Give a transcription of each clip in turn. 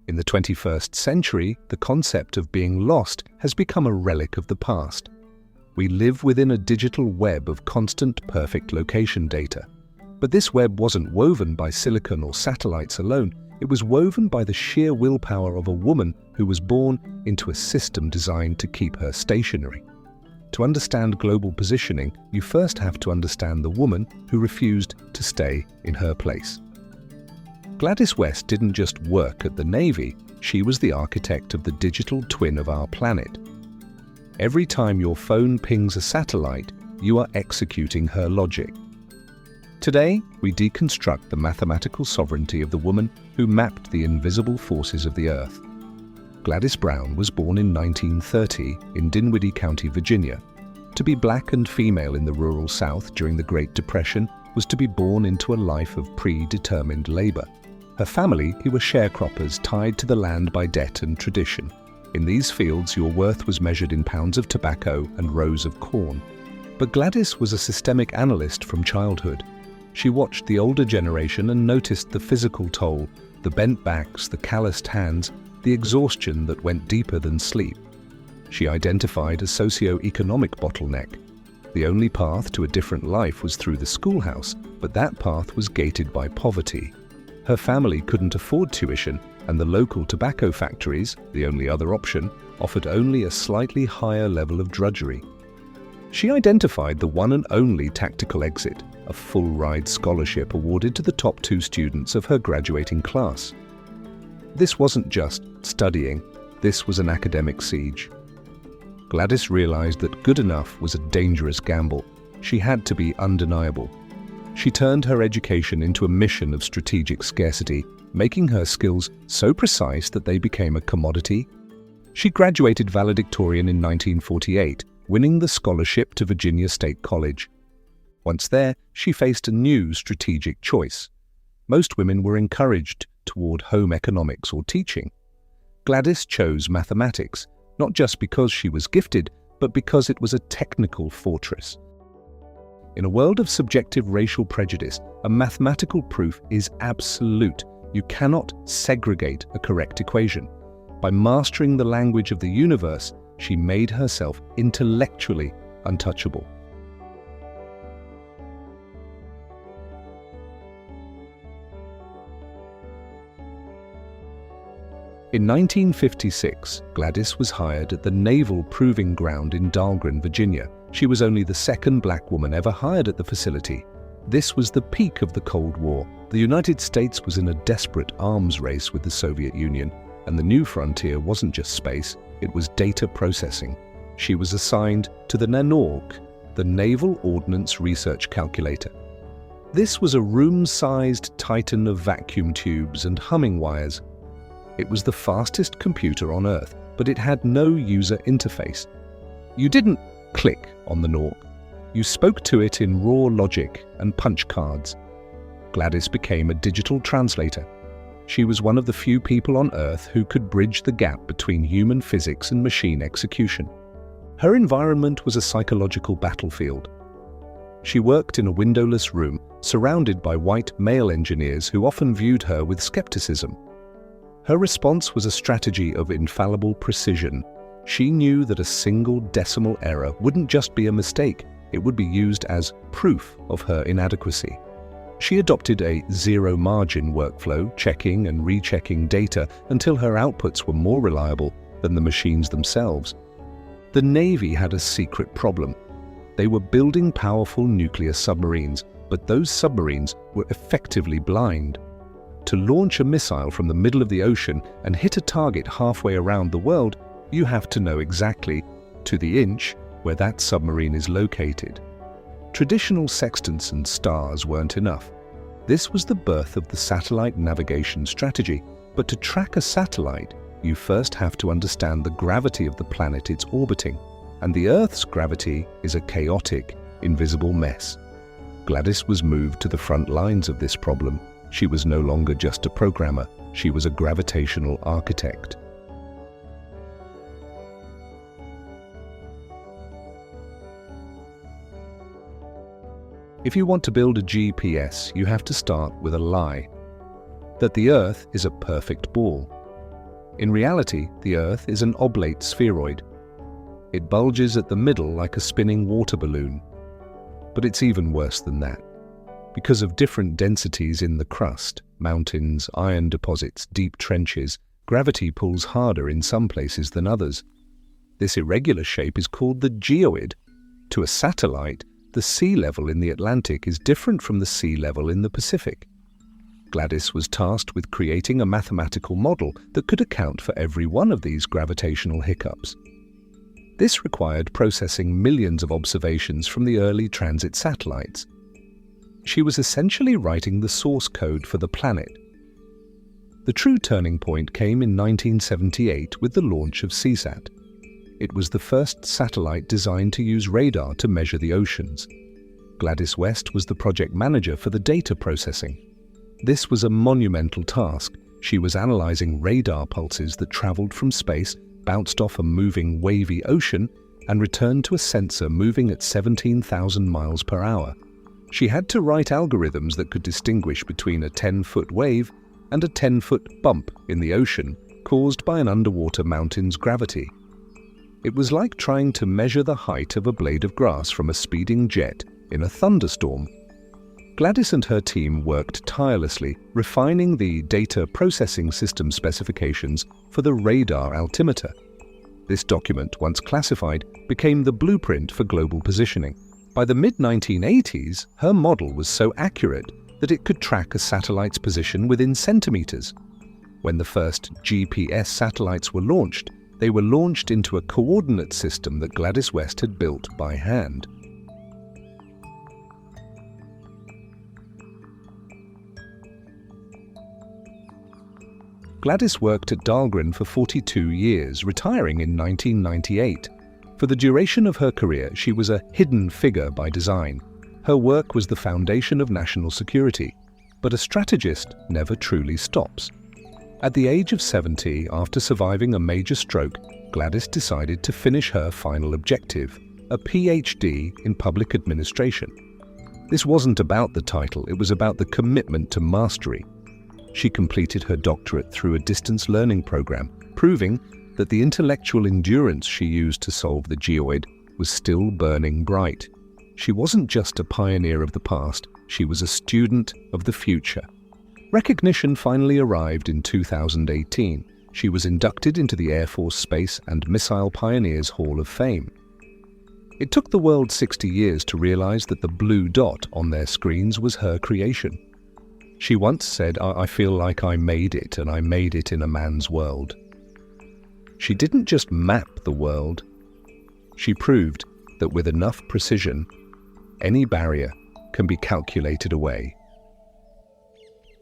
In the 21st century, the concept of being lost has become a relic of the past. We live within a digital web of constant perfect location data. But this web wasn't woven by silicon or satellites alone. It was woven by the sheer willpower of a woman who was born into a system designed to keep her stationary. To understand global positioning, you first have to understand the woman who refused to stay in her place. Gladys West didn't just work at the Navy, she was the architect of the digital twin of our planet. Every time your phone pings a satellite, you are executing her logic. Today, we deconstruct the mathematical sovereignty of the woman who mapped the invisible forces of the Earth. Gladys Brown was born in 1930 in Dinwiddie County, Virginia. To be black and female in the rural South during the Great Depression was to be born into a life of predetermined labor. Her family were sharecroppers tied to the land by debt and tradition. In these fields, your worth was measured in pounds of tobacco and rows of corn. But Gladys was a systemic analyst from childhood. She watched the older generation and noticed the physical toll, the bent backs, the calloused hands, the exhaustion that went deeper than sleep. She identified a socio-economic bottleneck. The only path to a different life was through the schoolhouse, but that path was gated by poverty. Her family couldn't afford tuition, and the local tobacco factories, the only other option, offered only a slightly higher level of drudgery. She identified the one and only tactical exit, a full-ride scholarship awarded to the top 2 students of her graduating class. This wasn't just studying, this was an academic siege. Gladys realized that good enough was a dangerous gamble. She had to be undeniable. She turned her education into a mission of strategic scarcity, making her skills so precise that they became a commodity. She graduated valedictorian in 1948, winning the scholarship to Virginia State College. Once there, she faced a new strategic choice. Most women were encouraged toward home economics or teaching. Gladys chose mathematics, not just because she was gifted, but because it was a technical fortress. In a world of subjective racial prejudice, a mathematical proof is absolute. You cannot segregate a correct equation. By mastering the language of the universe, she made herself intellectually untouchable. In 1956, Gladys was hired at the Naval Proving Ground in Dahlgren, Virginia. She was only the second black woman ever hired at the facility. This was the peak of the Cold War. The United States was in a desperate arms race with the Soviet Union, and the new frontier wasn't just space, it was data processing. She was assigned to the NANORC, the Naval Ordnance Research Calculator. This was a room-sized titan of vacuum tubes and humming wires. It was the fastest computer on Earth, but it had no user interface. You didn't click on the NORC. You spoke to it in raw logic and punch cards. Gladys became a digital translator. She was one of the few people on Earth who could bridge the gap between human physics and machine execution. Her environment was a psychological battlefield. She worked in a windowless room, surrounded by white male engineers who often viewed her with skepticism. Her response was a strategy of infallible precision. She knew that a single decimal error wouldn't just be a mistake, it would be used as proof of her inadequacy. She adopted a zero-margin workflow, checking and rechecking data until her outputs were more reliable than the machines themselves. The Navy had a secret problem. They were building powerful nuclear submarines, but those submarines were effectively blind. To launch a missile from the middle of the ocean and hit a target halfway around the world, you have to know exactly, to the inch, where that submarine is located. Traditional sextants and stars weren't enough. This was the birth of the satellite navigation strategy, but to track a satellite, you first have to understand the gravity of the planet it's orbiting, and the Earth's gravity is a chaotic, invisible mess. Gladys was moved to the front lines of this problem. She was no longer just a programmer, she was a gravitational architect. If you want to build a GPS, you have to start with a lie. That the Earth is a perfect ball. In reality, the Earth is an oblate spheroid. It bulges at the middle like a spinning water balloon. But it's even worse than that. Because of different densities in the crust, mountains, iron deposits, deep trenches, gravity pulls harder in some places than others. This irregular shape is called the geoid. To a satellite, the sea level in the Atlantic is different from the sea level in the Pacific. Gladys was tasked with creating a mathematical model that could account for every one of these gravitational hiccups. This required processing millions of observations from the early transit satellites. She was essentially writing the source code for the planet. The true turning point came in 1978 with the launch of Seasat. It was the first satellite designed to use radar to measure the oceans. Gladys West was the project manager for the data processing. This was a monumental task. She was analyzing radar pulses that traveled from space, bounced off a moving, wavy ocean, and returned to a sensor moving at 17,000 miles per hour. She had to write algorithms that could distinguish between a 10-foot wave and a 10-foot bump in the ocean caused by an underwater mountain's gravity. It was like trying to measure the height of a blade of grass from a speeding jet in a thunderstorm. Gladys and her team worked tirelessly, refining the data processing system specifications for the radar altimeter. This document, once classified, became the blueprint for global positioning. By the mid-1980s, her model was so accurate that it could track a satellite's position within centimeters. When the first GPS satellites were launched, they were launched into a coordinate system that Gladys West had built by hand. Gladys worked at Dahlgren for 42 years, retiring in 1998. For the duration of her career, she was a hidden figure by design. Her work was the foundation of national security, but a strategist never truly stops. At the age of 70, after surviving a major stroke, Gladys decided to finish her final objective, a PhD in public administration. This wasn't about the title, it was about the commitment to mastery. She completed her doctorate through a distance learning program, proving that the intellectual endurance she used to solve the geoid was still burning bright. She wasn't just a pioneer of the past, she was a student of the future. Recognition finally arrived in 2018. She was inducted into the Air Force Space and Missile Pioneers Hall of Fame. It took the world 60 years to realize that the blue dot on their screens was her creation. She once said, "I feel like I made it, and I made it in a man's world." She didn't just map the world. She proved that with enough precision, any barrier can be calculated away.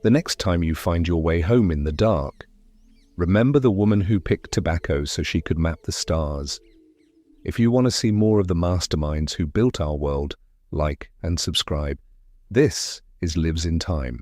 The next time you find your way home in the dark, remember the woman who picked tobacco so she could map the stars. If you want to see more of the masterminds who built our world, like and subscribe. This is Lives in Time.